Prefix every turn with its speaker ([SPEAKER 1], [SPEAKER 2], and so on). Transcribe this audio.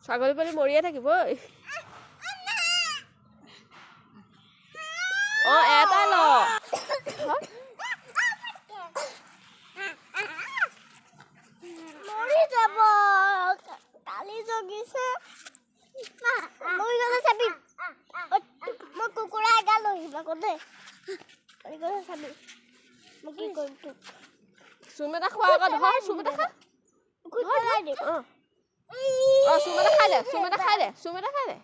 [SPEAKER 1] ছাগলী পোৱালি মৰিয়ে থাকিব ঐ অ এটা ল
[SPEAKER 2] মৰি যাব কালি জগিছে মই গলে চাবি মই কুকুৰা এগাল লৈ আহিবা কতে কালি গলে চাবি মই কি কৰিম তোক
[SPEAKER 1] চুম এটা খোৱা আগত ধৰ চুম এটা খা
[SPEAKER 2] কুকুৰা দি
[SPEAKER 1] চুম এটা খাই দে চুম এটা খাই দে